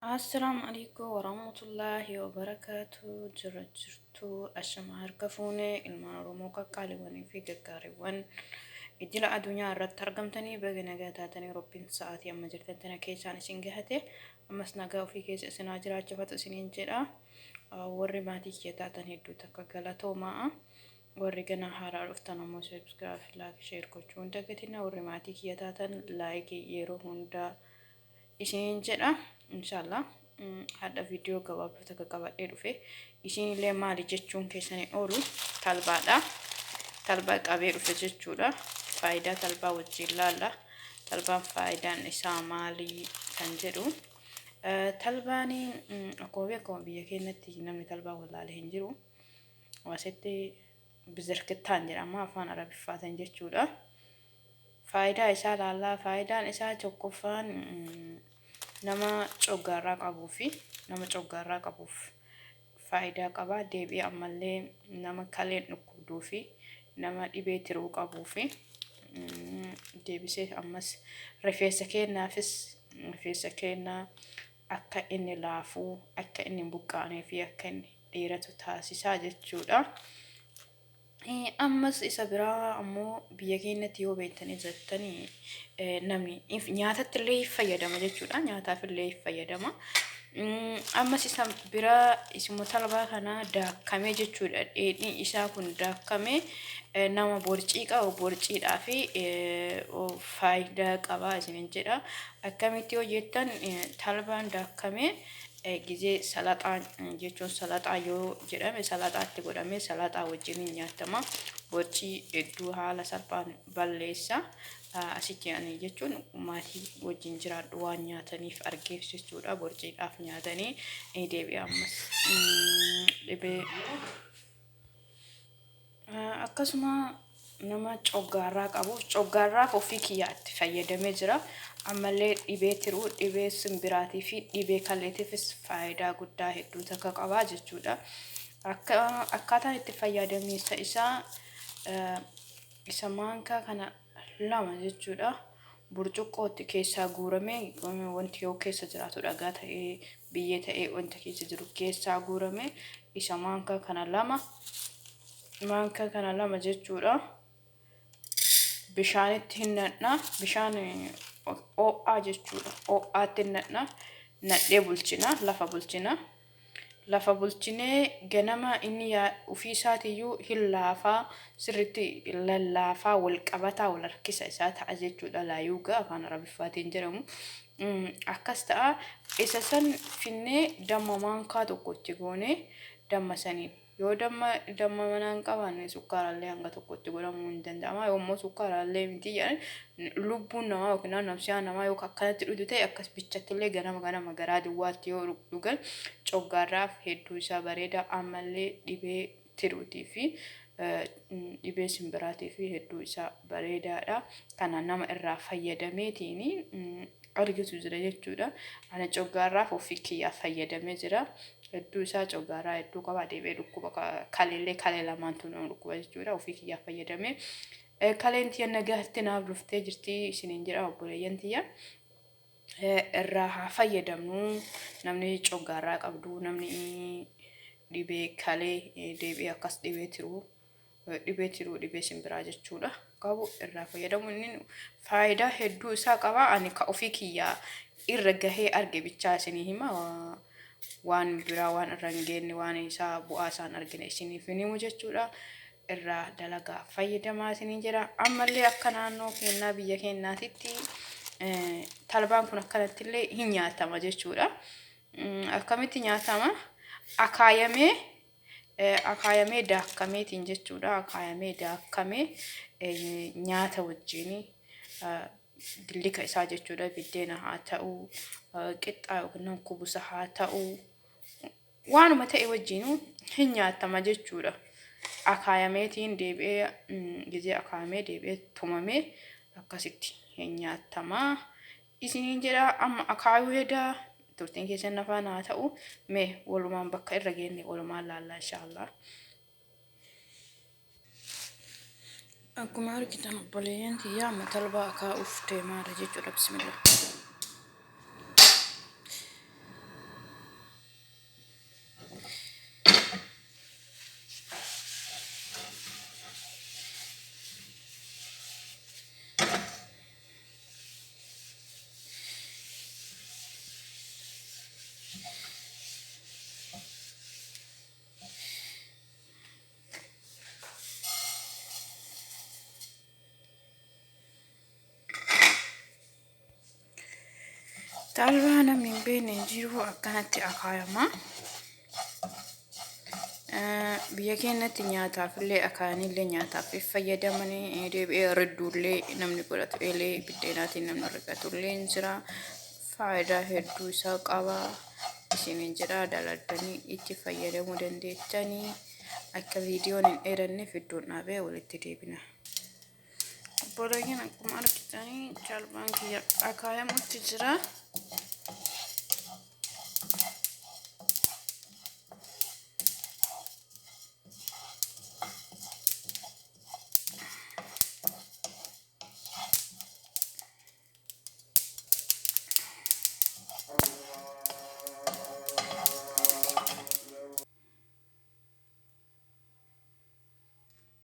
Assalamu alaikum warahmatullahi wabarakatuh. Jirtu ashama harka fuune ilmaan Oromoo qaqqaaliwwanii fi gaggaariiwwan idila addunyaa irratti argamtanii baga nagaa taatanii Rabbiin sa'aatii amma jirtan tana keessaan isin gahate ammas nagaa ofii keessa isinaa jiraachifatu isiniin jedha. Warri maatii kiyya taatan hedduu takka galatoomaa. Warri gana haaraa dhuftan ammoo subscribe, like, share gochuu hin dagatinaa. Warri maatii kiyya taatan like yeroo hundaa isiniin jedha. Inshallah hadda video gabaabduu takka qabadhee dhufe isinillee maali jechuun keessanii oolu talbaadha. Talbaa qabee dhufe jechuudha. Faayidaa talbaa wajjin laalla. Talbaan faayidaan isaa maali kan jedhu. Talbaan akkuma biyya keenyatti namni talbaa wallaalee hin jiru. Waasitti bizirkittaan jedhama afaan arabiffaatiin jechuudha. Faayidaa isaa laalla. Faayidaan isaa tokkoffaan nama coggaarraa qabuuf faayidaa qaba. Deebii ammallee nama kaleen dhukkubduu fi nama dhibee tiruu qabuu fi deebisee ammas rifeensa keenyaa akka inni laafuu akka inni buqqaanee fi akka inni dheeratu taasisaa jechuudha. Ammas isa biraa ammoo biyya keenyatti yoo beektanii jettanii namni nyaatatti illee fayyadama jechuudha. Nyaataaf illee fayyadama. Ammas isa biraa isuma talbaa kana daakkamee jechuudha. Dheedhiin isaa kun daakkamee nama borcii qabu borciidhaa fi faayidaa qaba isiniin jedha. Akkamitti yoo jettan talbaan daakkamee gizee salaxaan jechuun salaxaa yoo jedhame salaxaatti godhamee salaxaa wajjin nyaatama. Borcii hedduu haala salphaan balleessa. Asitti ani jechuun maatii wajjin jiraadhu waan nyaataniif argeef jechuudha. Borciidhaaf nyaatanii deebi'ee ammas dhibee akkasuma nama coggaarraa qabu coggaarraaf ofii kiyyaatti fayyadamee jira. Ammallee dhibee tiruu dhibee simbiraatii fi dhibee kalleetiifis faayidaa guddaa hedduu takka qabaa jechuudha. Akkaataan itti fayyadamiinsa isaa isa maankaa kana lama jechuudha. Burcuqqootti keessaa guuramee wanti yoo keessa jiraatu dhagaa ta'ee biyyee ta'ee wanta keessa jiru keessaa guuramee isa maankaa kana lama jechuudha. Bishaanitti hin nadhaa bishaan ho'aa jechuudha. Ho'aatti nadhaa nadhee bulchina lafa bulchinee ganama inni ofii isaatiiyyuu hin laafaa sirriitti lallaafaa wal qabataa wal harkisa isaa ta'a jechuudha. Laayuugaa afaan arabiffaatiin jedhamu. Akkas ta'a isa san finnee damma maankaa tokkotti goonee damma saniin yoo damma manaan qabaanne sukkaarallee hanga tokkotti godhamuu hin danda'ama. Yoommoo sukkaarallee miti jedhan lubbuun namaa yookiin nafsiyaan namaa yoo akkanatti dhugu ta'e akkas bichaattillee ganama garaa duwwaatti yoo dhugan coggaarraaf hedduu isaa bareeda. Ammallee dhibee tiruutii fi dhibee simbiraatii fi hedduu isaa bareedaadha. Kana nama irraa fayyadameetiin argitu jira jechuudha. Ana coggaarraaf ofii kiyyaa fayyadamee jira. Hedduu isaa coggaarraa hedduu qaba. Deebi'ee dhukkuba kalee lamaantu nama dhukkuba jechuudha. Ofii kiyyaa fayyadamee kaleen tiyya nagaatti naaf dhuftee jirti isiniin jedha obboleeyyan tiyya. Irraa haa fayyadamnu namni coggaarraa qabdu namni dhibee kalee deebi'ee akkas dhibee simbiraa jechuudha. Qabu irraa fayyadamu inni faayidaa hedduu isaa qaba. Ani ka ofii kiyyaa irra gahee arge bichaa isinii hima. Waan biraa waan irra hin geenye waan isaa bu'aa isaan argine isiniif hin himu jechuudha. Irraa dalagaa fayyadamaa isiniin jedha. Ammallee akka naannoo keenyaa biyya keenyaatitti talbaan kun akkanatti illee hin nyaatama jechuudha. Akkamitti nyaatama? Akaayamee daakkameetiin jechuudha. Akaayamee daakkamee nyaata wajjin dillika isaa jechuudha. Biddeena haa ta'u qixxaa yookiin kubusa haa ta'u waanuma ta'e wajjin hin nyaatama jechuudha. Akaayameetiin deebi'ee gizee akaayamee deebi'ee tumamee akkasitti hin nyaatama isiniin jedha. Amma akaayuu hedaa turtiin keessan nafaan haa ta'u mee walumaan bakka irra geenne walumaan laallaa inshaallah. Akkuma argitan obboleeyyan tiyyaa amma talbaa akaa'uuf deemaa jira jechuudha. Bismillah. Talbaa namni hin beekne jiru akkanatti akaayama. Biyya keenyatti nyaataaf illee akaayanii nyaataaf fayyadamanii deebi'ee ridduullee namni godhatu illee biddeenaatiin namni argatu illee jira. Faayidaa hedduu isaa qaba. Isin jira daladdanii itti fayyadamuu dandeettanii. Akka viidiyoon hin dheeranneef iddoon dhaabee walitti deebina. Boodagin akkuma argitanii talbaan kiyya akaayamutti jira.